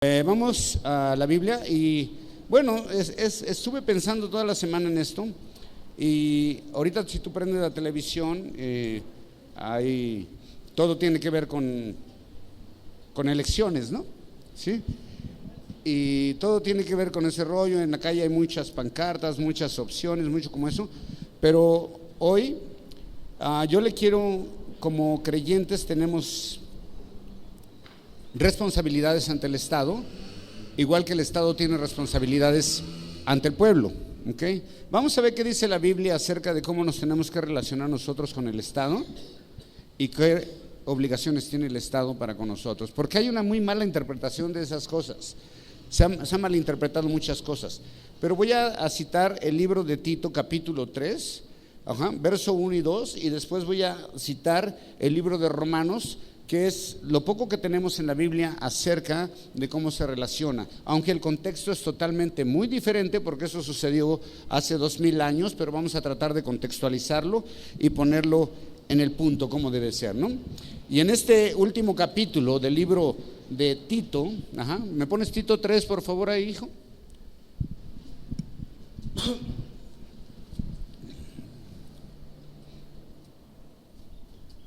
Vamos a la Biblia y bueno, estuve pensando toda la semana en esto y ahorita si tú prendes la televisión, todo tiene que ver con elecciones, ¿no? ¿Sí? Y todo tiene que ver con ese rollo. En la calle hay muchas pancartas, muchas opciones, mucho como eso, pero hoy yo le quiero, como creyentes tenemos responsabilidades ante el Estado, igual que el Estado tiene responsabilidades ante el pueblo, ¿ok? Vamos a ver qué dice la Biblia acerca de cómo nos tenemos que relacionar nosotros con el Estado y qué obligaciones tiene el Estado para con nosotros, porque hay una muy mala interpretación de esas cosas. Se han malinterpretado muchas cosas, pero voy a citar el libro de Tito capítulo 3, verso 1 y 2, y después voy a citar el libro de Romanos, que es lo poco que tenemos en la Biblia acerca de cómo se relaciona, aunque el contexto es totalmente muy diferente porque eso sucedió hace 2000 años, pero vamos a tratar de contextualizarlo y ponerlo en el punto como debe ser, ¿no? Y en este último capítulo del libro de Tito, ¿me pones Tito 3 por favor ahí, hijo?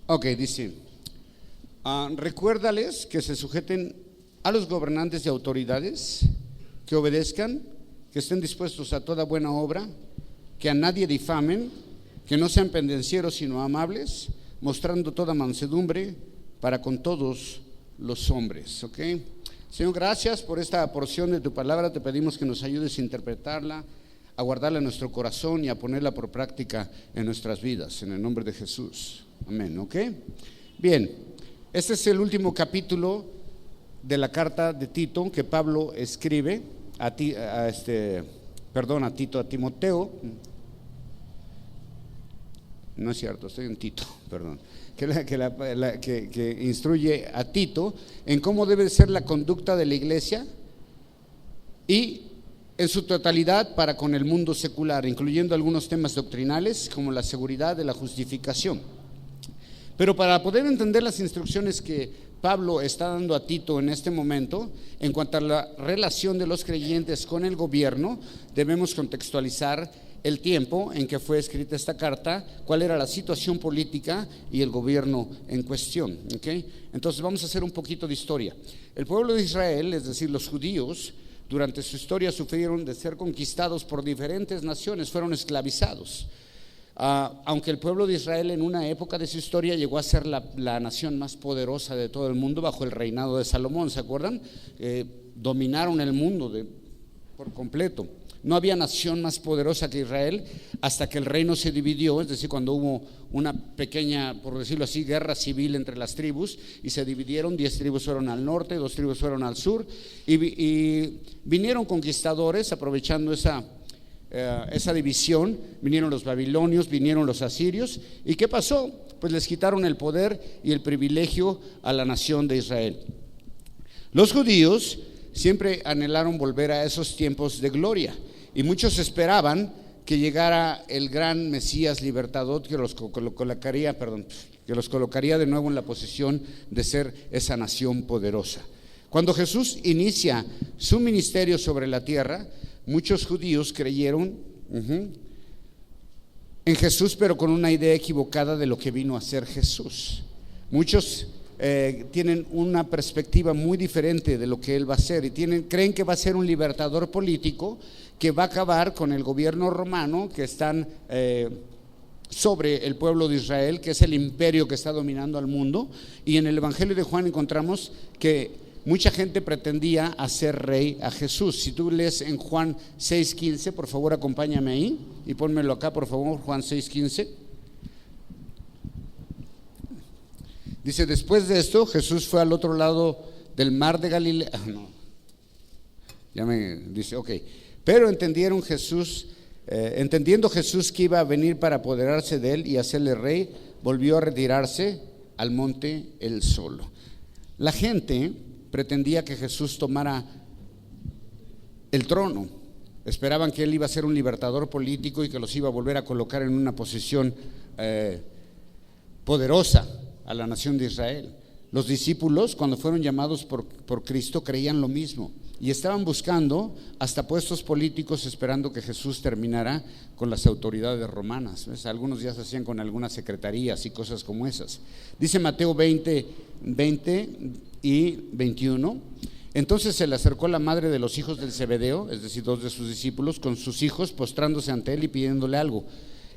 Ok, dice: recuérdales que se sujeten a los gobernantes y autoridades, que obedezcan, que estén dispuestos a toda buena obra, que a nadie difamen, que no sean pendencieros sino amables, mostrando toda mansedumbre para con todos los hombres. ¿Ok? Señor, gracias por esta porción de tu palabra. Te pedimos que nos ayudes a interpretarla, a guardarla en nuestro corazón y a ponerla por práctica en nuestras vidas, en el nombre de Jesús. Amén. ¿Ok? Bien. Este es el último capítulo de la carta de Tito que Pablo escribe a Timoteo. No es cierto, estoy en Tito, perdón. Que instruye a Tito en cómo debe ser la conducta de la iglesia y en su totalidad para con el mundo secular, incluyendo algunos temas doctrinales como la seguridad de la justificación. Pero para poder entender las instrucciones que Pablo está dando a Tito en este momento, en cuanto a la relación de los creyentes con el gobierno, debemos contextualizar el tiempo en que fue escrita esta carta, cuál era la situación política y el gobierno en cuestión. ¿Okay? Entonces vamos a hacer un poquito de historia. El pueblo de Israel, es decir, los judíos, durante su historia sufrieron de ser conquistados por diferentes naciones, fueron esclavizados. Aunque el pueblo de Israel en una época de su historia llegó a ser la nación más poderosa de todo el mundo bajo el reinado de Salomón, ¿se acuerdan? Dominaron el mundo por completo. No había nación más poderosa que Israel hasta que el reino se dividió, es decir, cuando hubo una pequeña, por decirlo así, guerra civil entre las tribus y se dividieron. 10 tribus fueron al norte, 2 tribus fueron al sur y vinieron conquistadores aprovechando esa división. Vinieron los babilonios, vinieron los asirios. ¿Y qué pasó? Pues les quitaron el poder y el privilegio a la nación de Israel. Los judíos siempre anhelaron volver a esos tiempos de gloria y muchos esperaban que llegara el gran Mesías libertador que los colocaría de nuevo en la posición de ser esa nación poderosa. Cuando Jesús inicia su ministerio sobre la tierra, muchos judíos creyeron en Jesús, pero con una idea equivocada de lo que vino a ser Jesús. Muchos tienen una perspectiva muy diferente de lo que Él va a ser y creen que va a ser un libertador político que va a acabar con el gobierno romano que están sobre el pueblo de Israel, que es el imperio que está dominando al mundo. Y en el Evangelio de Juan encontramos que mucha gente pretendía hacer rey a Jesús. Si tú lees en Juan 6:15, por favor acompáñame ahí y pónmelo acá, por favor, Juan 6:15. Dice: después de esto, Jesús fue al otro lado del mar de Galilea. Pero entendiendo Jesús que iba a venir para apoderarse de él y hacerle rey, volvió a retirarse al monte él solo. La gente pretendía que Jesús tomara el trono. Esperaban que él iba a ser un libertador político y que los iba a volver a colocar en una posición poderosa a la nación de Israel. los discípulos, cuando fueron llamados por Cristo, creían lo mismo y estaban buscando hasta puestos políticos, esperando que Jesús terminara con las autoridades romanas. ¿Ves? Algunos ya se hacían con algunas secretarías y cosas como esas. Dice Mateo 20 y 21: entonces se le acercó la madre de los hijos del Zebedeo, es decir, 2 de sus discípulos, con sus hijos, postrándose ante él y pidiéndole algo.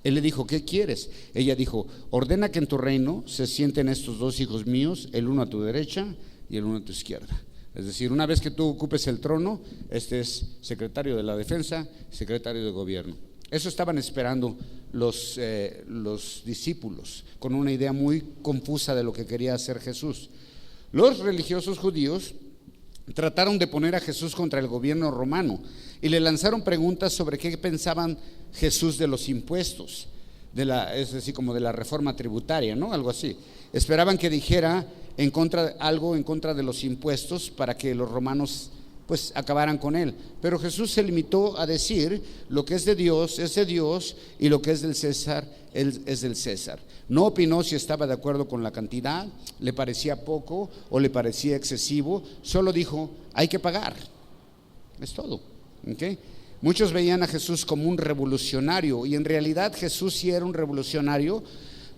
Él le dijo: ¿qué quieres? Ella dijo: ordena que en tu reino se sienten estos 2 hijos míos, el uno a tu derecha y el uno a tu izquierda. Es decir, una vez que tú ocupes el trono, este es secretario de la defensa, secretario de gobierno. Eso estaban esperando los discípulos, con una idea muy confusa de lo que quería hacer Jesús. Los religiosos judíos trataron de poner a Jesús contra el gobierno romano y le lanzaron preguntas sobre qué pensaban Jesús de los impuestos, es decir, como de la reforma tributaria, ¿no? Algo así. Esperaban que dijera algo en contra de los impuestos para que los romanos pues acabaran con él. Pero Jesús se limitó a decir: lo que es de Dios y lo que es del César es del César. No opinó si estaba de acuerdo con la cantidad, le parecía poco o le parecía excesivo, solo dijo: hay que pagar. Es todo. ¿Okay? Muchos veían a Jesús como un revolucionario, y en realidad Jesús sí era un revolucionario,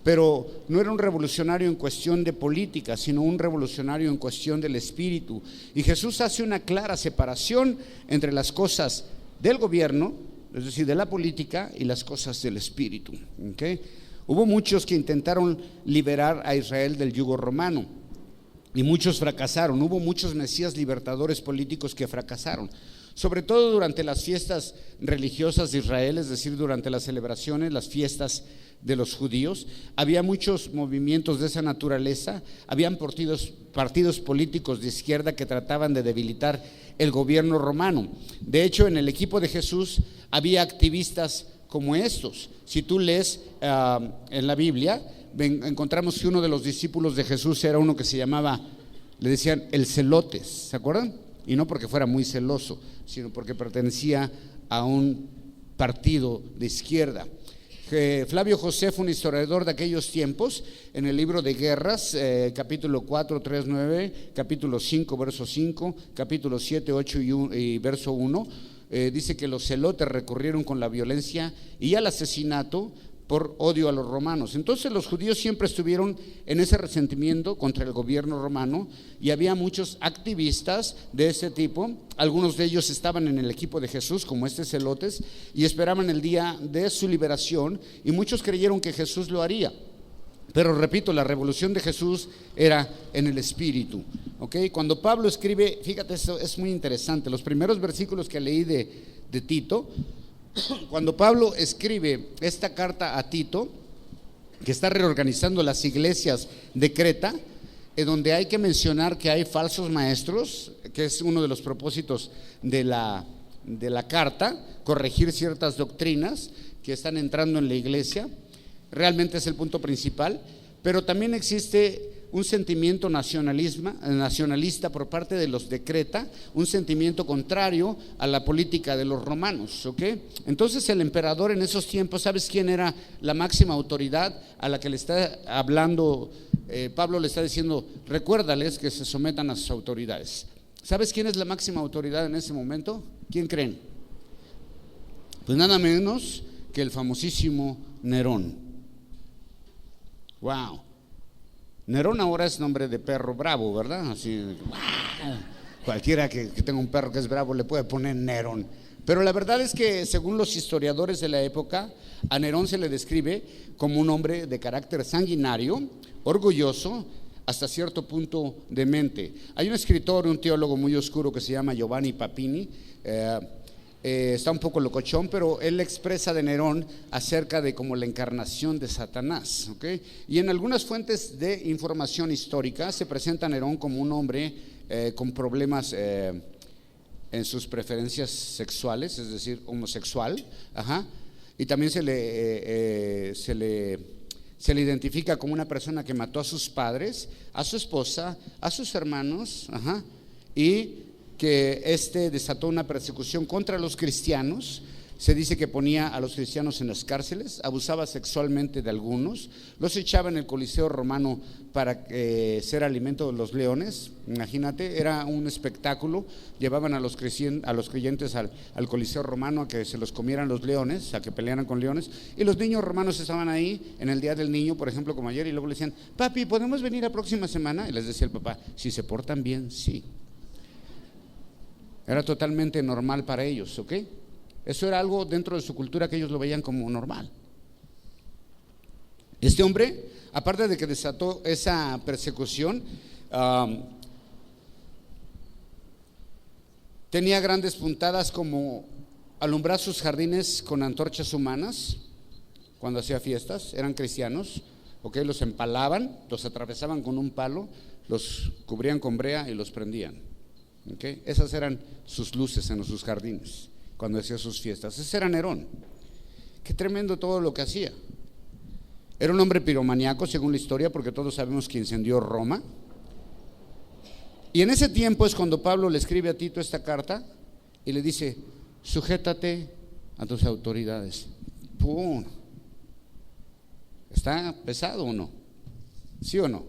pero no era un revolucionario en cuestión de política, sino un revolucionario en cuestión del espíritu. Y Jesús hace una clara separación entre las cosas del gobierno, es decir, de la política, y las cosas del espíritu. ¿Okay? Hubo muchos que intentaron liberar a Israel del yugo romano y muchos fracasaron. Hubo muchos mesías libertadores políticos que fracasaron, sobre todo durante las fiestas religiosas de Israel, es decir, durante las celebraciones, las fiestas de los judíos. Había muchos movimientos de esa naturaleza, habían partidos políticos de izquierda que trataban de debilitar el gobierno romano. De hecho, en el equipo de Jesús había activistas como estos. Si tú lees en la Biblia, encontramos que uno de los discípulos de Jesús era uno que se llamaba, le decían el celotes, ¿se acuerdan? Y no porque fuera muy celoso, sino porque pertenecía a un partido de izquierda. Flavio Josefo, un historiador de aquellos tiempos, en el libro de Guerras, capítulo 4, 3, 9, capítulo 5, verso 5, capítulo 7, 8 y verso 1, dice que los celotes recurrieron con la violencia y al asesinato por odio a los romanos. Entonces los judíos siempre estuvieron en ese resentimiento contra el gobierno romano, y había muchos activistas de ese tipo. Algunos de ellos estaban en el equipo de Jesús, como este celotes, y esperaban el día de su liberación, y muchos creyeron que Jesús lo haría. Pero repito, la revolución de Jesús era en el espíritu. ¿Okay? Cuando Pablo escribe, fíjate, esto es muy interesante, los primeros versículos que leí de Tito, cuando Pablo escribe esta carta a Tito, que está reorganizando las iglesias de Creta, donde hay que mencionar que hay falsos maestros, que es uno de los propósitos de la carta, corregir ciertas doctrinas que están entrando en la iglesia, realmente es el punto principal. Pero también existe un sentimiento nacionalista por parte de los de Creta, un sentimiento contrario a la política de los romanos. ¿Okay? Entonces el emperador en esos tiempos, ¿sabes quién era la máxima autoridad a la que le está hablando? Pablo le está diciendo: recuérdales que se sometan a sus autoridades. ¿Sabes quién es la máxima autoridad en ese momento? ¿Quién creen? Pues nada menos que el famosísimo Nerón. Wow. Nerón ahora es nombre de perro bravo, ¿verdad? Así, cualquiera que tenga un perro que es bravo le puede poner Nerón. Pero la verdad es que, según los historiadores de la época, a Nerón se le describe como un hombre de carácter sanguinario, orgulloso, hasta cierto punto demente. Hay un escritor, un teólogo muy oscuro que se llama Giovanni Papini, está un poco locochón, pero él expresa de Nerón acerca de como la encarnación de Satanás. ¿Okay? Y en algunas fuentes de información histórica se presenta a Nerón como un hombre con problemas en sus preferencias sexuales, es decir, homosexual. Y también se le identifica como una persona que mató a sus padres, a su esposa, a sus hermanos, y que desató una persecución contra los cristianos, Se dice que ponía a los cristianos en las cárceles, abusaba sexualmente de algunos, los echaba en el Coliseo romano para ser alimento de los leones. Imagínate, era un espectáculo. Llevaban a los creyentes al Coliseo romano a que se los comieran los leones, a que pelearan con leones, y los niños romanos estaban ahí en el Día del Niño, por ejemplo, como ayer, y luego le decían: papi, ¿podemos venir la próxima semana? Y les decía el papá: si se portan bien, sí. Era totalmente normal para ellos, ¿ok? Eso era algo dentro de su cultura que ellos lo veían como normal. Este hombre, aparte de que desató esa persecución, tenía grandes puntadas como alumbrar sus jardines con antorchas humanas cuando hacía fiestas. Eran cristianos, ¿ok? Los empalaban, los atravesaban con un palo, los cubrían con brea y los prendían, ¿ok? Esas eran sus luces en sus jardines cuando hacía sus fiestas. Ese era Nerón. Qué tremendo todo lo que hacía. Era un hombre piromaníaco, según la historia, porque todos sabemos que incendió Roma. Y en ese tiempo es cuando Pablo le escribe a Tito esta carta y le dice: sujétate a tus autoridades. ¡Pum! ¿Está pesado o no? ¿Sí o no?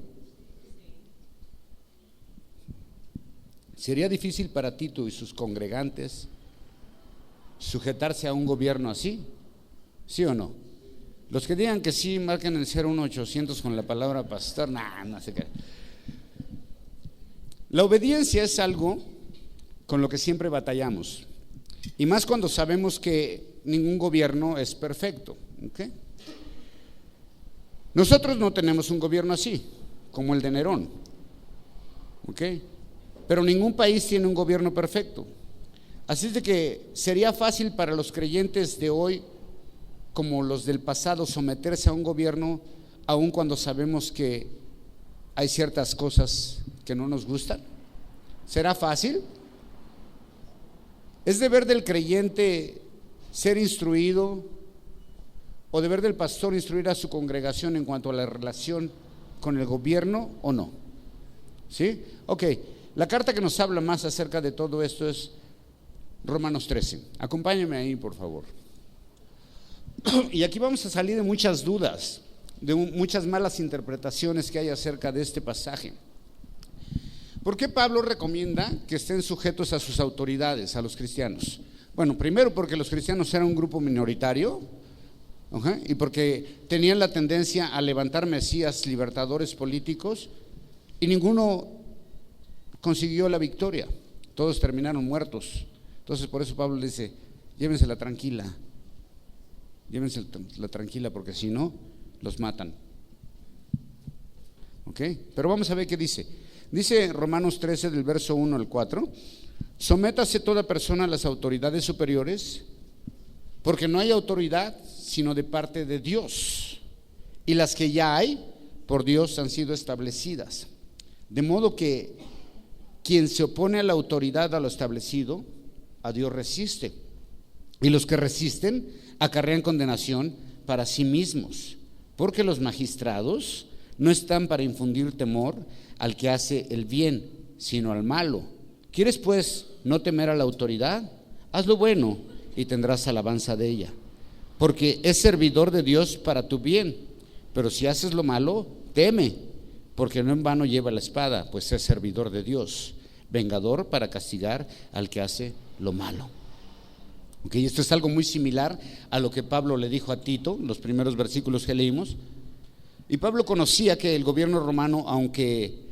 ¿Sería difícil para Tito y sus congregantes sujetarse a un gobierno así? ¿Sí o no? Los que digan que sí, marquen el 01800 con la palabra pastor. No sé qué. La obediencia es algo con lo que siempre batallamos, y más cuando sabemos que ningún gobierno es perfecto, ¿okay? Nosotros no tenemos un gobierno así, como el de Nerón, ¿okay? Pero ningún país tiene un gobierno perfecto. Así es de que sería fácil para los creyentes de hoy, como los del pasado, someterse a un gobierno, aun cuando sabemos que hay ciertas cosas que no nos gustan. ¿Será fácil? ¿Es deber del creyente ser instruido, o deber del pastor instruir a su congregación en cuanto a la relación con el gobierno, o no? ¿Sí? Ok, la carta que nos habla más acerca de todo esto es Romanos 13. Acompáñenme ahí, por favor. Y aquí vamos a salir de muchas dudas, de muchas malas interpretaciones que hay acerca de este pasaje. ¿Por qué Pablo recomienda que estén sujetos a sus autoridades, a los cristianos? Bueno, primero porque los cristianos eran un grupo minoritario, y porque tenían la tendencia a levantar mesías libertadores políticos, y ninguno consiguió la victoria. Todos terminaron muertos. Entonces por eso Pablo le dice: llévensela tranquila, porque si no, los matan. ¿Ok? Pero vamos a ver qué dice. Dice Romanos 13 del verso 1 al 4: sométase toda persona a las autoridades superiores, porque no hay autoridad sino de parte de Dios, y las que ya hay por Dios han sido establecidas. De modo que quien se opone a la autoridad, a lo establecido, a Dios resiste, y los que resisten acarrean condenación para sí mismos, porque los magistrados no están para infundir temor al que hace el bien, sino al malo. ¿Quieres pues no temer a la autoridad? Haz lo bueno y tendrás alabanza de ella, porque es servidor de Dios para tu bien. Pero si haces lo malo, teme, porque no en vano lleva la espada, pues es servidor de Dios, vengador para castigar al que hace lo malo. Okay, esto es algo muy similar a lo que Pablo le dijo a Tito, los primeros versículos que leímos. Y Pablo conocía que el gobierno romano, aunque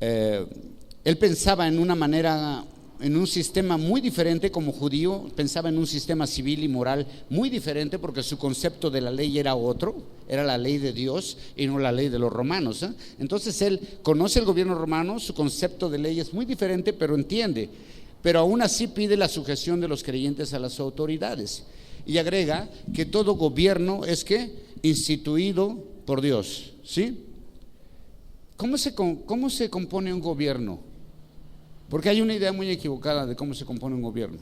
él pensaba en una manera, en un sistema muy diferente como judío, pensaba en un sistema civil y moral muy diferente, porque su concepto de la ley era otro, era la ley de Dios y no la ley de los romanos, ¿eh? Entonces él conoce el gobierno romano, su concepto de ley es muy diferente, pero entiende. Pero aún así pide la sujeción de los creyentes a las autoridades, y agrega que todo gobierno es que instituido por Dios, ¿sí? ¿Cómo se compone un gobierno? Porque hay una idea muy equivocada de cómo se compone un gobierno.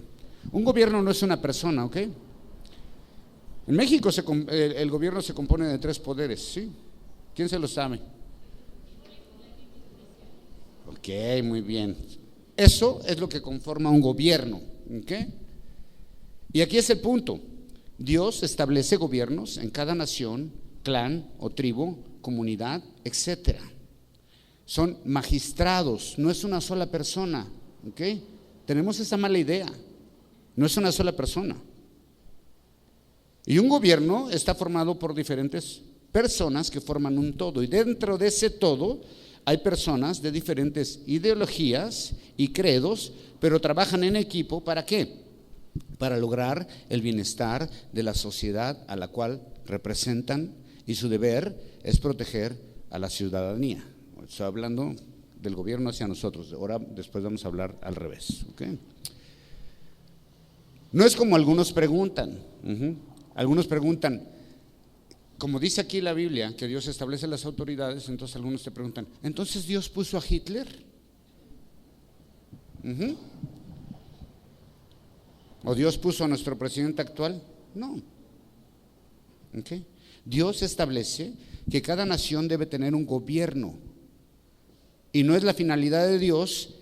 Un gobierno no es una persona, ¿ok? En México el gobierno se compone de 3 poderes, ¿sí? ¿Quién se lo sabe? Ok, muy bien. Eso es lo que conforma un gobierno, ¿ok? Y aquí es el punto. Dios establece gobiernos en cada nación, clan o tribu, comunidad, etcétera. Son magistrados, no es una sola persona, ¿ok? Tenemos esa mala idea, no es una sola persona. Y un gobierno está formado por diferentes personas que forman un todo, y dentro de ese todo hay personas de diferentes ideologías y credos, pero trabajan en equipo. ¿Para qué? Para lograr el bienestar de la sociedad a la cual representan, y su deber es proteger a la ciudadanía. Estoy hablando del gobierno hacia nosotros, ahora después vamos a hablar al revés, ¿okay? No es como algunos preguntan. Algunos preguntan, como dice aquí la Biblia, que Dios establece las autoridades, entonces algunos te preguntan, ¿entonces Dios puso a Hitler? ¿O Dios puso a nuestro presidente actual? No. ¿Okay? Dios establece que cada nación debe tener un gobierno, y no es la finalidad de Dios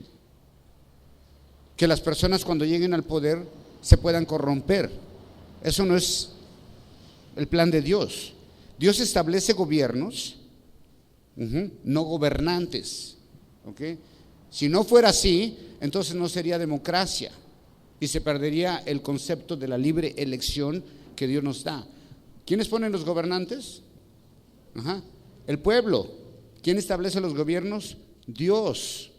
que las personas cuando lleguen al poder se puedan corromper. Eso no es el plan de Dios. Dios establece gobiernos, no gobernantes, ¿okay? Si no fuera así, entonces no sería democracia y se perdería el concepto de la libre elección que Dios nos da. ¿Quiénes ponen los gobernantes? El pueblo. ¿Quién establece los gobiernos? Dios.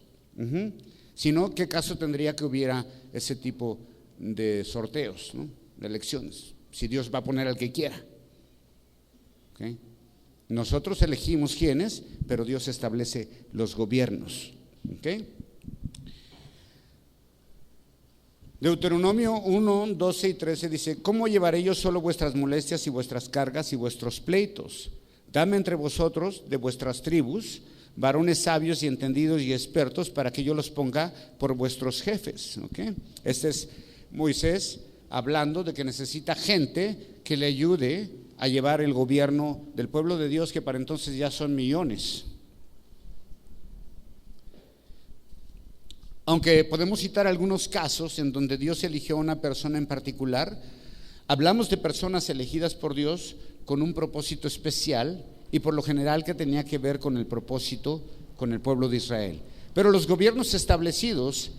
Si no, ¿qué caso tendría que hubiera ese tipo de sorteos, ¿no? De elecciones, si Dios va a poner al que quiera? ¿Okay? Nosotros elegimos quiénes, pero Dios establece los gobiernos. ¿Okay? Deuteronomio 1, 12 y 13 dice: ¿cómo llevaré yo solo vuestras molestias y vuestras cargas y vuestros pleitos? Dame entre vosotros de vuestras tribus varones sabios y entendidos y expertos, para que yo los ponga por vuestros jefes. ¿Okay? Este es Moisés hablando de que necesita gente que le ayude a llevar el gobierno del pueblo de Dios, que para entonces ya son millones. Aunque podemos citar algunos casos en donde Dios eligió a una persona en particular, hablamos de personas elegidas por Dios con un propósito especial, y por lo general que tenía que ver con el propósito con el pueblo de Israel. Pero los gobiernos establecidos,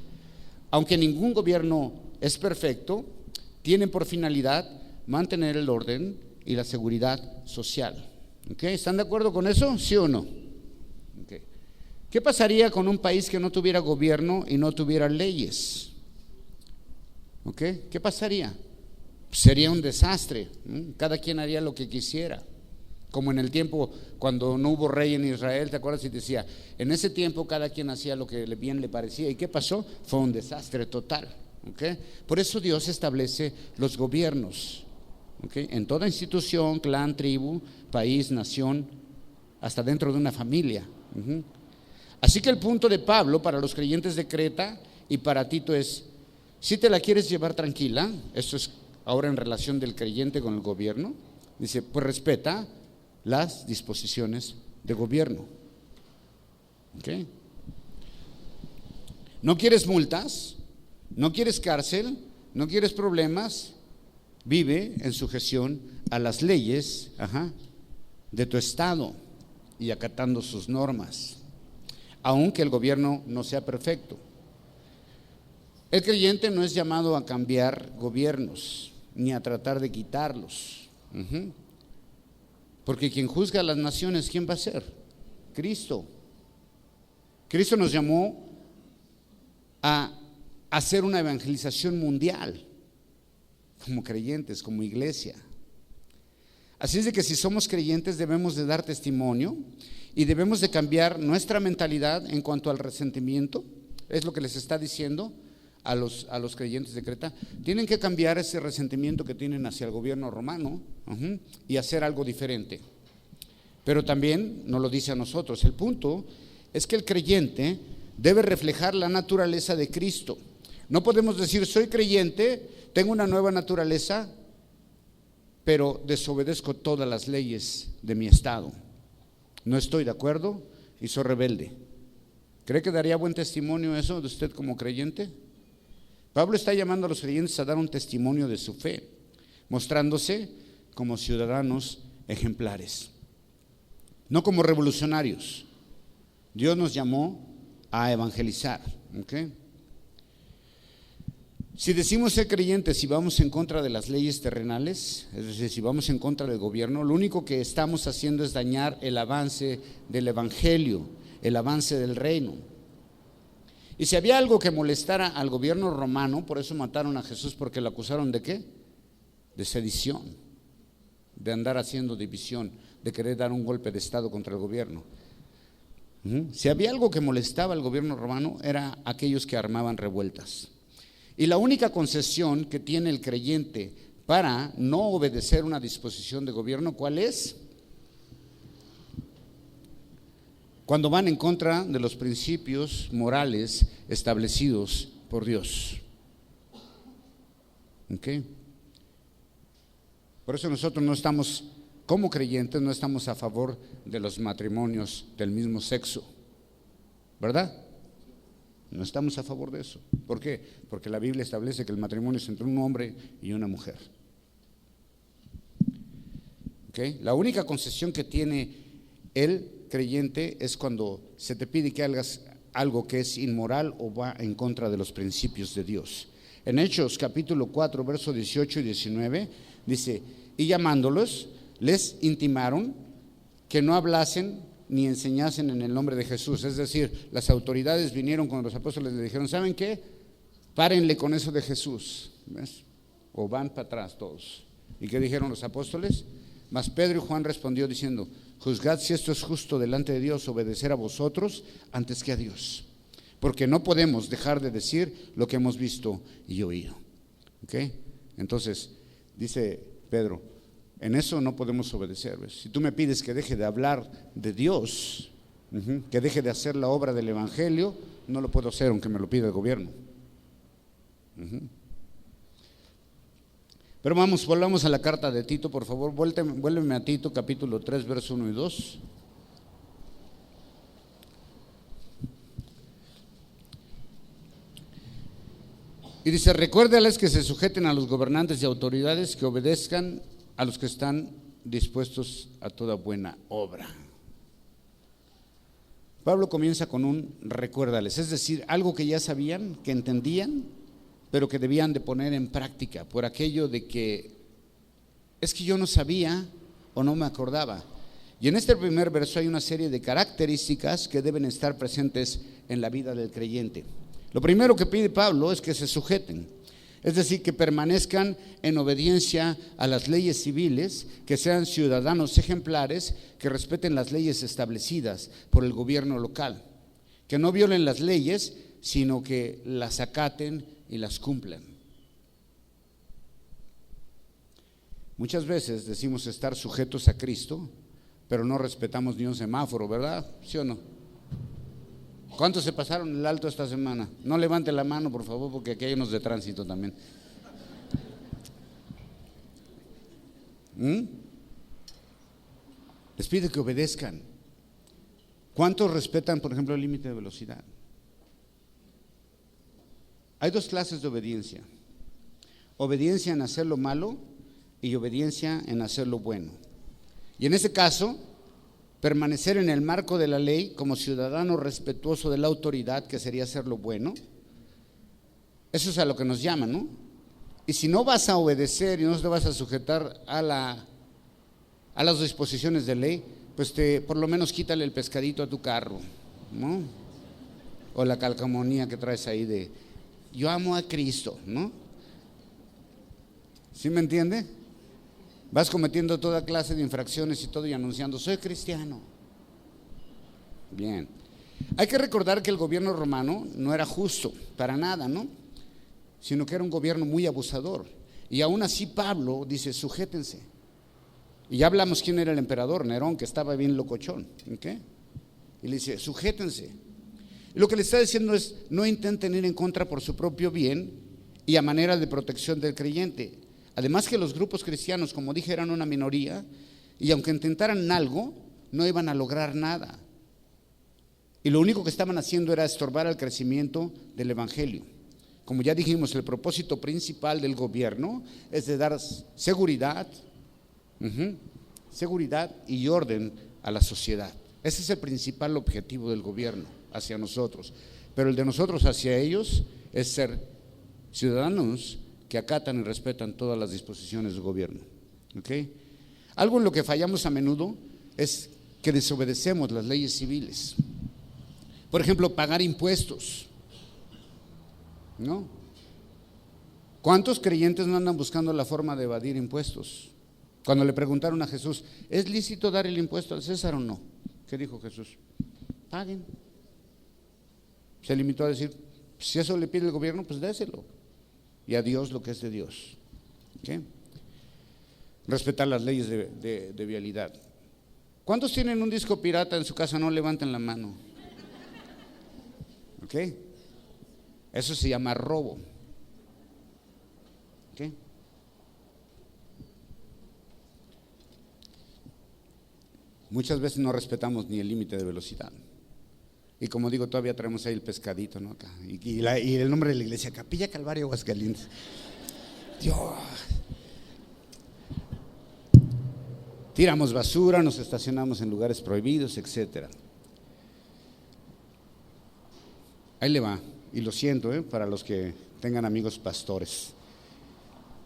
aunque ningún gobierno es perfecto, tienen por finalidad mantener el orden y la seguridad social. ¿Okay? ¿Están de acuerdo con eso? ¿Sí o no? Okay. ¿Qué pasaría con un país que no tuviera gobierno y no tuviera leyes? ¿Okay? ¿Qué pasaría? Sería un desastre. Cada quien haría lo que quisiera. Como en el tiempo cuando no hubo rey en Israel, ¿te acuerdas? Y decía, en ese tiempo cada quien hacía lo que bien le parecía. ¿Y qué pasó? Fue un desastre total. ¿Okay? Por eso Dios establece los gobiernos, ¿okay? En toda institución, clan, tribu, país, nación, hasta dentro de una familia. Así que el punto de Pablo para los creyentes de Creta y para Tito es: si te la quieres llevar tranquila, esto es ahora en relación del creyente con el gobierno, dice, pues respeta las disposiciones de gobierno. ¿Okay? ¿No quieres multas? ¿No quieres cárcel? ¿No quieres problemas? Vive en sujeción a las leyes de tu estado y acatando sus normas, aunque el gobierno no sea perfecto. El creyente no es llamado a cambiar gobiernos ni a tratar de quitarlos. Porque quien juzga a las naciones, ¿quién va a ser? Cristo. Cristo nos llamó a hacer una evangelización mundial como creyentes, como iglesia. Así es de que si somos creyentes debemos de dar testimonio y debemos de cambiar nuestra mentalidad en cuanto al resentimiento. Es lo que les está diciendo a los creyentes de Creta. Tienen que cambiar ese resentimiento que tienen hacia el gobierno romano y hacer algo diferente. Pero también nos lo dice a nosotros. El punto es que el creyente debe reflejar la naturaleza de Cristo. No podemos decir, soy creyente, tengo una nueva naturaleza, pero desobedezco todas las leyes de mi estado. No estoy de acuerdo y soy rebelde. ¿Cree que daría buen testimonio eso de usted como creyente? Pablo está llamando a los creyentes a dar un testimonio de su fe, mostrándose como ciudadanos ejemplares, no como revolucionarios. Dios nos llamó a evangelizar, ¿ok? Si decimos ser creyentes y vamos en contra de las leyes terrenales, es decir, si vamos en contra del gobierno, lo único que estamos haciendo es dañar el avance del evangelio, el avance del reino. Y si había algo que molestara al gobierno romano, por eso mataron a Jesús, porque lo acusaron ¿de qué? De sedición, de andar haciendo división, de querer dar un golpe de estado contra el gobierno. Si había algo que molestaba al gobierno romano, era aquellos que armaban revueltas. Y la única concesión que tiene el creyente para no obedecer una disposición de gobierno, ¿cuál es? Cuando van en contra de los principios morales establecidos por Dios. ¿Ok? Por eso nosotros no estamos, como creyentes, no estamos a favor de los matrimonios del mismo sexo, ¿verdad? No estamos a favor de eso. ¿Por qué? Porque la Biblia establece que el matrimonio es entre un hombre y una mujer. ¿Okay? La única concesión que tiene el creyente es cuando se te pide que hagas algo que es inmoral o va en contra de los principios de Dios. En Hechos capítulo 4, versos 18 y 19 dice: y llamándolos, les intimaron que no hablasen ni enseñasen en el nombre de Jesús. Es decir, las autoridades vinieron con los apóstoles y le dijeron: ¿saben qué? Párenle con eso de Jesús. ¿Ves? O van para atrás todos. ¿Y qué dijeron los apóstoles? Mas Pedro y Juan respondió diciendo: juzgad si esto es justo delante de Dios, obedecer a vosotros antes que a Dios, porque no podemos dejar de decir lo que hemos visto y oído. ¿Okay? Entonces dice Pedro: en eso no podemos obedecer. ¿Ves? Si tú me pides que deje de hablar de Dios, que deje de hacer la obra del evangelio, no lo puedo hacer aunque me lo pida el gobierno. Pero volvamos a la carta de Tito, por favor. Vuélveme a Tito capítulo 3, versos 1 y 2. Y dice: recuérdales que se sujeten a los gobernantes y autoridades, que obedezcan a los que están dispuestos a toda buena obra. Pablo comienza con un recuérdales, es decir, algo que ya sabían, que entendían, pero que debían de poner en práctica, por aquello de que es que yo no sabía o no me acordaba. Y en este primer verso hay una serie de características que deben estar presentes en la vida del creyente. Lo primero que pide Pablo es que se sujeten, es decir, que permanezcan en obediencia a las leyes civiles, que sean ciudadanos ejemplares, que respeten las leyes establecidas por el gobierno local, que no violen las leyes, sino que las acaten y las cumplan. Muchas veces decimos estar sujetos a Cristo, pero no respetamos ni un semáforo, ¿verdad? ¿Sí o no? ¿Cuántos se pasaron el alto esta semana? No levante la mano, por favor, porque aquí hay unos de tránsito también. Les pide que obedezcan. ¿Cuántos respetan, por ejemplo, el límite de velocidad? Hay dos clases de obediencia: obediencia en hacer lo malo y obediencia en hacer lo bueno. Y en ese caso, permanecer en el marco de la ley como ciudadano respetuoso de la autoridad, que sería hacer lo bueno, eso es a lo que nos llaman, ¿no? Y si no vas a obedecer y no te vas a sujetar a las disposiciones de ley, pues por lo menos quítale el pescadito a tu carro, ¿no? O la calcamonía que traes ahí de yo amo a Cristo, ¿no? ¿Sí me entiende? Vas cometiendo toda clase de infracciones y todo y anunciando soy cristiano. Bien. Hay que recordar que el gobierno romano no era justo para nada, ¿no? Sino que era un gobierno muy abusador. Y aún así Pablo dice: sujétense. Y ya hablamos quién era el emperador, Nerón, que estaba bien locochón, ¿okay? Y le dice: sujétense. Y lo que le está diciendo es: no intenten ir en contra por su propio bien y a manera de protección del creyente. Además que los grupos cristianos, como dije, eran una minoría, y aunque intentaran algo, no iban a lograr nada. Y lo único que estaban haciendo era estorbar el crecimiento del evangelio. Como ya dijimos, el propósito principal del gobierno es de dar seguridad, seguridad y orden a la sociedad. Ese es el principal objetivo del gobierno hacia nosotros. Pero el de nosotros hacia ellos es ser ciudadanos que acatan y respetan todas las disposiciones del gobierno. ¿Okay? Algo en lo que fallamos a menudo es que desobedecemos las leyes civiles. Por ejemplo, pagar impuestos. ¿No? ¿Cuántos creyentes no andan buscando la forma de evadir impuestos? Cuando le preguntaron a Jesús, ¿es lícito dar el impuesto al César o no? ¿Qué dijo Jesús? Paguen. Se limitó a decir, si eso le pide el gobierno, pues déselo. Y a Dios lo que es de Dios. ¿Okay? Respetar las leyes de vialidad. ¿Cuántos tienen un disco pirata en su casa? No levanten la mano. ¿Ok? Eso se llama robo. ¿Ok? Muchas veces no respetamos ni el límite de velocidad. Y como digo, todavía traemos ahí el pescadito, ¿no? Acá. Y el nombre de la iglesia, Capilla Calvario Aguascalientes. Dios. Tiramos basura, nos estacionamos en lugares prohibidos, etcétera. Ahí le va, y lo siento, para los que tengan amigos pastores.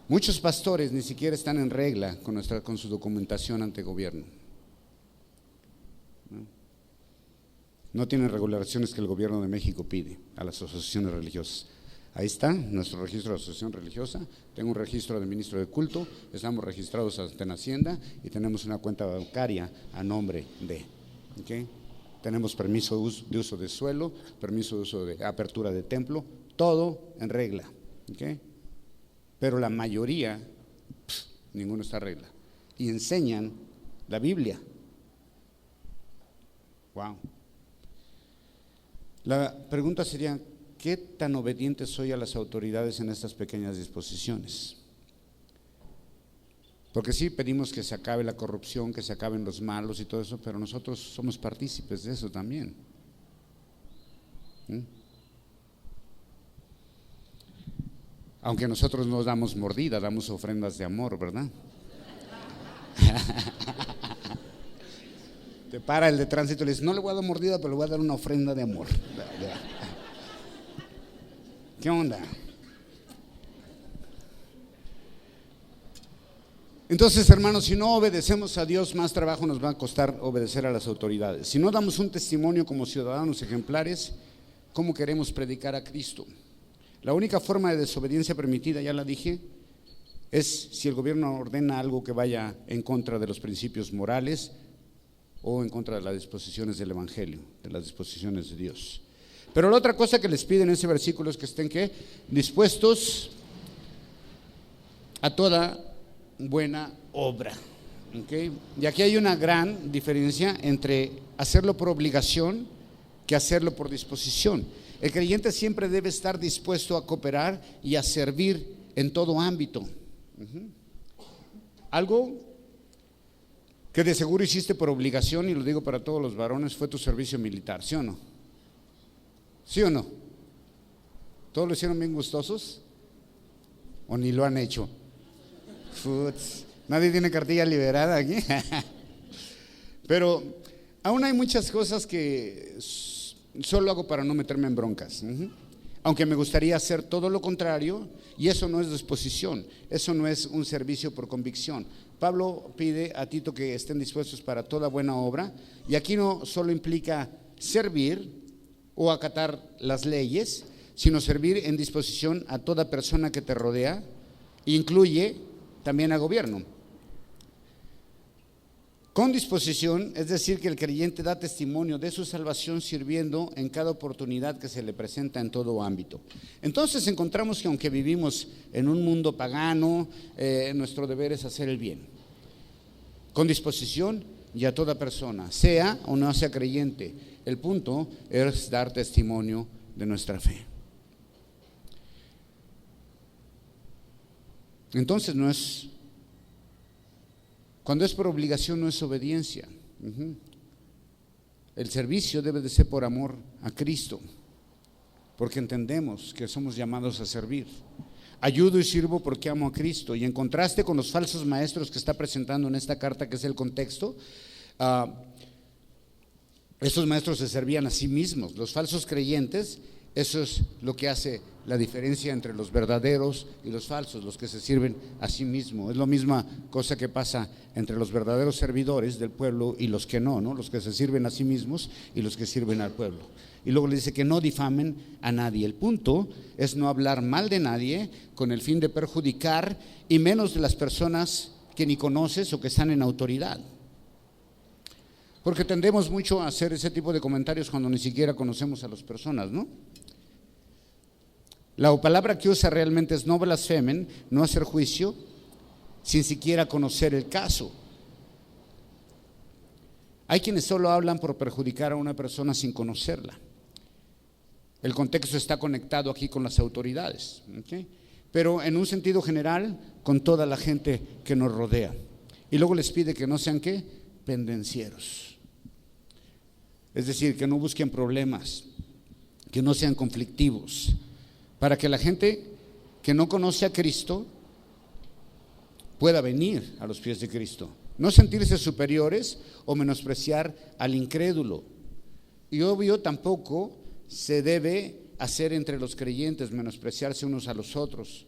Muchos pastores ni siquiera están en regla con su documentación ante gobierno. No tienen regulaciones que el gobierno de México pide a las asociaciones religiosas. Ahí está nuestro registro de asociación religiosa. Tengo un registro de ministro de culto, estamos registrados ante la Hacienda y tenemos una cuenta bancaria a nombre de. ¿Okay? Tenemos permiso de uso de suelo, permiso de uso de apertura de templo, todo en regla. ¿Okay? Pero la mayoría, ninguno está en regla. Y enseñan la Biblia. Wow. La pregunta sería, ¿qué tan obediente soy a las autoridades en estas pequeñas disposiciones? Porque sí pedimos que se acabe la corrupción, que se acaben los malos y todo eso, pero nosotros somos partícipes de eso también. Aunque nosotros no damos mordida, damos ofrendas de amor, ¿verdad? Te para el de tránsito y le dice, no le voy a dar mordida, pero le voy a dar una ofrenda de amor. ¿Qué onda? Entonces, hermanos, si no obedecemos a Dios, más trabajo nos va a costar obedecer a las autoridades. Si no damos un testimonio como ciudadanos ejemplares, ¿cómo queremos predicar a Cristo? La única forma de desobediencia permitida, ya la dije, es si el gobierno ordena algo que vaya en contra de los principios morales o en contra de las disposiciones del Evangelio, de las disposiciones de Dios. Pero la otra cosa que les pide en ese versículo es que estén ¿qué? Dispuestos a toda buena obra. ¿Okay? Y aquí hay una gran diferencia entre hacerlo por obligación que hacerlo por disposición. El creyente siempre debe estar dispuesto a cooperar y a servir en todo ámbito. Algo que de seguro hiciste por obligación, y lo digo para todos los varones, fue tu servicio militar, ¿sí o no? ¿Sí o no? ¿Todos lo hicieron bien gustosos? ¿O ni lo han hecho? Nadie tiene cartilla liberada aquí. Pero aún hay muchas cosas que solo hago para no meterme en broncas. Aunque me gustaría hacer todo lo contrario, y eso no es disposición, eso no es un servicio por convicción. Pablo pide a Tito que estén dispuestos para toda buena obra, y aquí no solo implica servir o acatar las leyes, sino servir en disposición a toda persona que te rodea, incluye también a gobierno. Con disposición, es decir, que el creyente da testimonio de su salvación sirviendo en cada oportunidad que se le presenta en todo ámbito. Entonces encontramos que aunque vivimos en un mundo pagano, nuestro deber es hacer el bien. Con disposición y a toda persona, sea o no sea creyente. El punto es dar testimonio de nuestra fe. Entonces cuando es por obligación no es obediencia. El servicio debe de ser por amor a Cristo, porque entendemos que somos llamados a servir. Ayudo y sirvo porque amo a Cristo. Y en contraste con los falsos maestros que está presentando en esta carta, que es el contexto, estos maestros se servían a sí mismos. Los falsos creyentes, eso es lo que hace la diferencia entre los verdaderos y los falsos, los que se sirven a sí mismos. Es la misma cosa que pasa entre los verdaderos servidores del pueblo y los que no, los que se sirven a sí mismos y los que sirven al pueblo. Y luego le dice que no difamen a nadie. El punto es no hablar mal de nadie con el fin de perjudicar, y menos de las personas que ni conoces o que están en autoridad. Porque tendemos mucho a hacer ese tipo de comentarios cuando ni siquiera conocemos a las personas, ¿no? La palabra que usa realmente es no blasfemen, no hacer juicio sin siquiera conocer el caso. Hay quienes solo hablan por perjudicar a una persona sin conocerla. El contexto está conectado aquí con las autoridades, ¿okay? Pero en un sentido general con toda la gente que nos rodea. Y luego les pide que no sean ¿qué? Pendencieros. Es decir, que no busquen problemas, que no sean conflictivos, para que la gente que no conoce a Cristo pueda venir a los pies de Cristo. No sentirse superiores o menospreciar al incrédulo. Y obvio tampoco se debe hacer entre los creyentes, menospreciarse unos a los otros.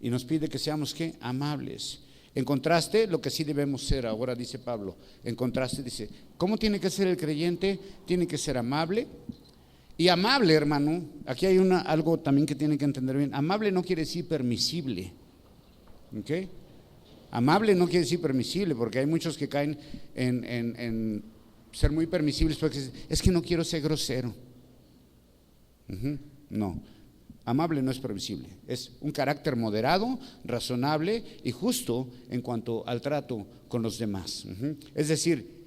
Y nos pide que seamos ¿qué? Amables. En contraste, lo que sí debemos ser, ahora dice Pablo, en contraste dice, ¿cómo tiene que ser el creyente? Tiene que ser amable. Y amable, hermano, aquí hay algo también que tienen que entender bien. Amable no quiere decir permisible, ¿ok? Amable no quiere decir permisible, porque hay muchos que caen en ser muy permisibles porque es que no quiero ser grosero. No, amable no es permisible, es un carácter moderado, razonable y justo en cuanto al trato con los demás. Es decir,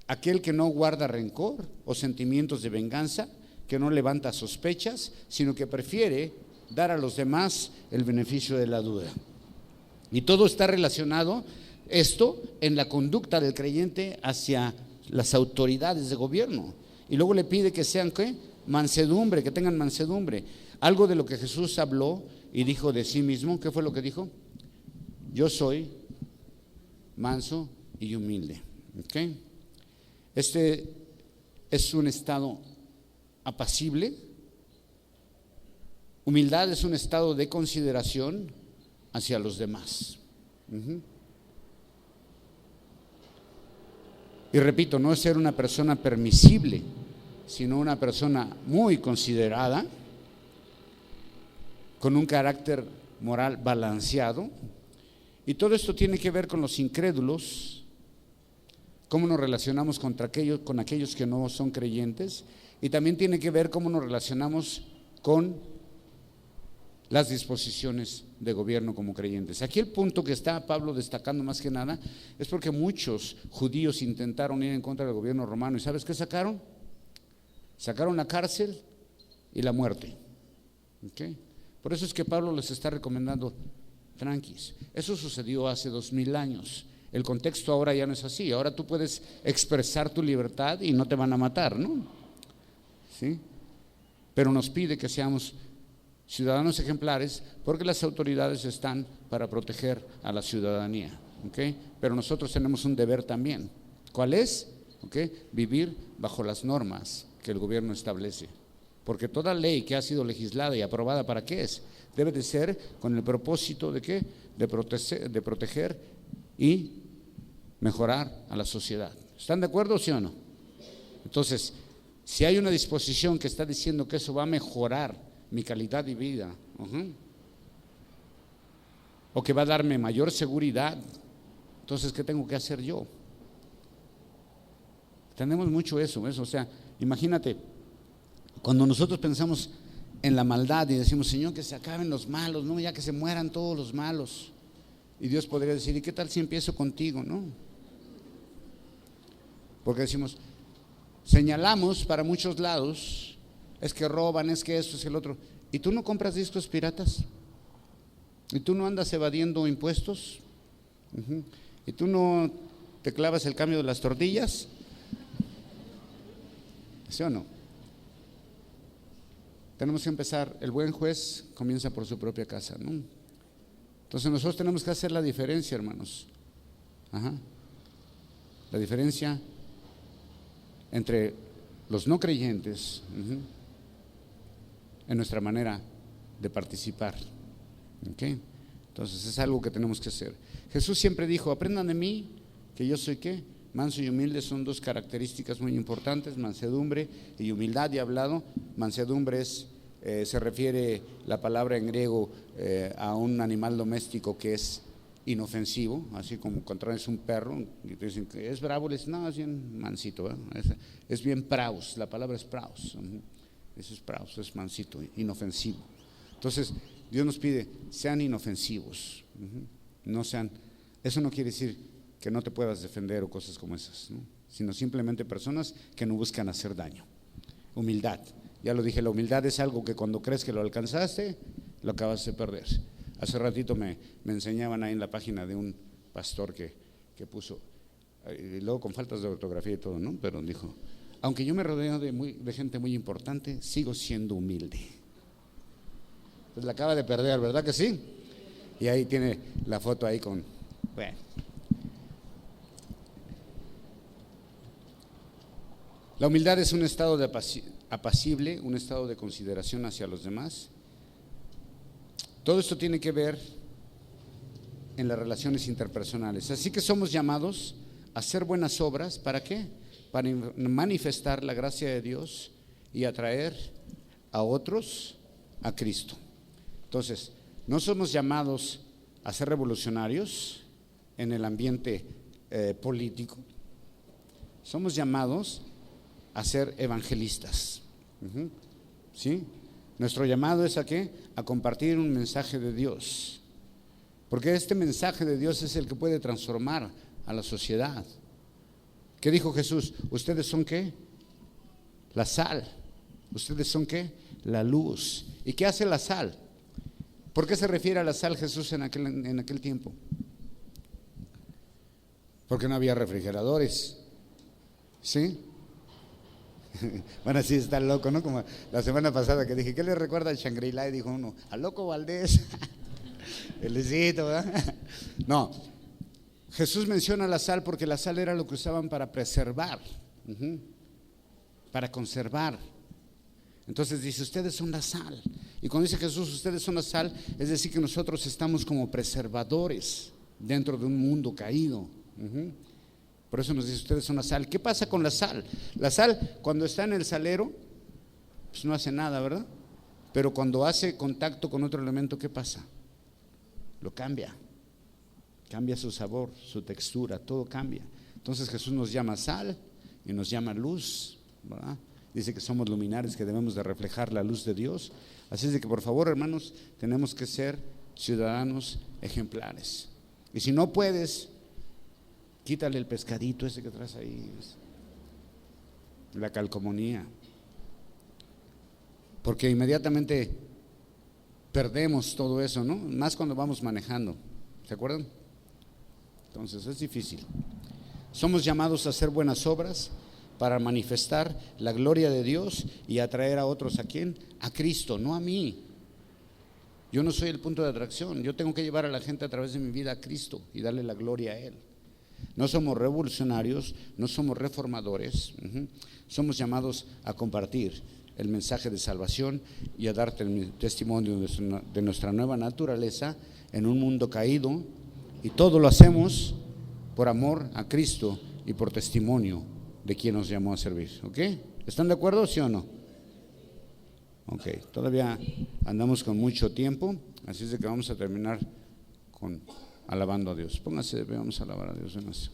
aquel que no guarda rencor o sentimientos de venganza, que no levanta sospechas, sino que prefiere dar a los demás el beneficio de la duda. Y todo está relacionado, esto, en la conducta del creyente hacia las autoridades de gobierno. Y luego le pide que sean ¿qué? Mansedumbre, que tengan mansedumbre. Algo de lo que Jesús habló y dijo de sí mismo. ¿Qué fue lo que dijo? Yo soy manso y humilde. ¿Okay? Este es un estado apacible. Humildad es un estado de consideración hacia los demás. Y repito, no es ser una persona permisible, sino una persona muy considerada, con un carácter moral balanceado. Y todo esto tiene que ver con los incrédulos, cómo nos relacionamos con aquellos que no son creyentes, y también tiene que ver cómo nos relacionamos con las disposiciones de gobierno como creyentes. Aquí el punto que está Pablo destacando más que nada es porque muchos judíos intentaron ir en contra del gobierno romano, y ¿sabes qué sacaron? Sacaron la cárcel y la muerte. ¿Okay? Por eso es que Pablo les está recomendando tranquis. Eso sucedió hace 2000 años. El contexto ahora ya no es así. Ahora tú puedes expresar tu libertad y no te van a matar, ¿no? ¿Sí? Pero nos pide que seamos ciudadanos ejemplares, porque las autoridades están para proteger a la ciudadanía, ¿okay? Pero nosotros tenemos un deber también. ¿Cuál es? ¿Okay? Vivir bajo las normas que el gobierno establece, porque toda ley que ha sido legislada y aprobada, ¿para qué es? Debe de ser con el propósito de ¿qué? De proteger y mejorar a la sociedad. ¿Están de acuerdo, sí o no? Entonces, si hay una disposición que está diciendo que eso va a mejorar mi calidad de vida, o que va a darme mayor seguridad, entonces ¿qué tengo que hacer yo? Tenemos mucho eso, o sea, imagínate, cuando nosotros pensamos en la maldad y decimos, Señor, que se acaben los malos, no, ya que se mueran todos los malos, y Dios podría decir, ¿y qué tal si empiezo contigo? No, porque decimos, señalamos para muchos lados, es que roban, es que esto, es el otro. ¿Y tú no compras discos piratas? ¿Y tú no andas evadiendo impuestos? ¿Y tú no te clavas el cambio de las tortillas? ¿Sí o no? tenemos que empezar, el buen juez comienza por su propia casa, ¿no? Entonces nosotros tenemos que hacer la diferencia, hermanos. La diferencia entre los no creyentes en nuestra manera de participar. ¿Okay? Entonces es algo que tenemos que hacer. Jesús siempre dijo: aprendan de mí, que yo soy ¿qué? Manso y humilde. Son dos características muy importantes, mansedumbre y humildad. Y hablado, mansedumbre se refiere la palabra en griego a un animal doméstico que es inofensivo, así como cuando traes un perro y te dicen que es bravo, le dicen, no, es bien mansito, es bien praus, la palabra es praus, eso es praus, es mansito, inofensivo. Entonces Dios nos pide, sean inofensivos, no sean, eso no quiere decir que no te puedas defender o cosas como esas, ¿no? Sino simplemente personas que no buscan hacer daño. Humildad, ya lo dije, la humildad es algo que cuando crees que lo alcanzaste, lo acabas de perder. Hace ratito me enseñaban ahí en la página de un pastor que puso, y luego con faltas de ortografía y todo, ¿no? Pero dijo, aunque yo me rodeo de gente muy importante, sigo siendo humilde. Pues la acaba de perder, ¿verdad que sí? Y ahí tiene la foto ahí con, bueno. La humildad es un estado de apacible, un estado de consideración hacia los demás. Todo esto tiene que ver en las relaciones interpersonales. Así que somos llamados a hacer buenas obras. ¿Para qué? Para manifestar la gracia de Dios y atraer a otros a Cristo. Entonces, no somos llamados a ser revolucionarios en el ambiente político. Somos llamados a ser evangelistas. ¿Sí? Nuestro llamado es ¿a qué? A compartir un mensaje de Dios. Porque este mensaje de Dios es el que puede transformar a la sociedad. ¿Qué dijo Jesús? ¿Ustedes son qué? La sal. ¿Ustedes son qué? La luz. ¿Y qué hace la sal? ¿Por qué se refiere a la sal Jesús en aquel tiempo? Porque no había refrigeradores. ¿Sí? Bueno, sí está loco, ¿no? Como la semana pasada que dije, ¿qué le recuerda al Shangri-La? Y dijo uno, al Loco Valdés. Felicito, ¿verdad? No, Jesús menciona la sal porque la sal era lo que usaban para preservar, para conservar. Entonces dice, ustedes son la sal. Y cuando dice Jesús, ustedes son la sal, es decir que nosotros estamos como preservadores dentro de un mundo caído. Por eso nos dice, ustedes son la sal. ¿Qué pasa con la sal? La sal, cuando está en el salero, pues no hace nada, ¿verdad? Pero cuando hace contacto con otro elemento, ¿qué pasa? Lo cambia. Cambia su sabor, su textura, todo cambia. Entonces Jesús nos llama sal y nos llama luz, ¿verdad? Dice que somos luminares, que debemos de reflejar la luz de Dios. Así es de que por favor, hermanos, tenemos que ser ciudadanos ejemplares. Y si no puedes, quítale el pescadito ese que traes ahí, la calcomanía, porque inmediatamente perdemos todo eso, ¿no? Más cuando vamos manejando, ¿se acuerdan? Entonces es difícil. Somos llamados a hacer buenas obras para manifestar la gloria de Dios y atraer a otros. ¿A quién? A Cristo, no a mí. Yo no soy el punto de atracción, yo tengo que llevar a la gente a través de mi vida a Cristo y darle la gloria a Él. No somos revolucionarios, no somos reformadores, somos llamados a compartir el mensaje de salvación y a darte el testimonio de nuestra nueva naturaleza en un mundo caído, y todo lo hacemos por amor a Cristo y por testimonio de quien nos llamó a servir. ¿Ok? ¿Están de acuerdo, sí o no? Ok, todavía andamos con mucho tiempo, así es de que vamos a terminar con alabando a Dios. Póngase, vamos a alabar a Dios en eso.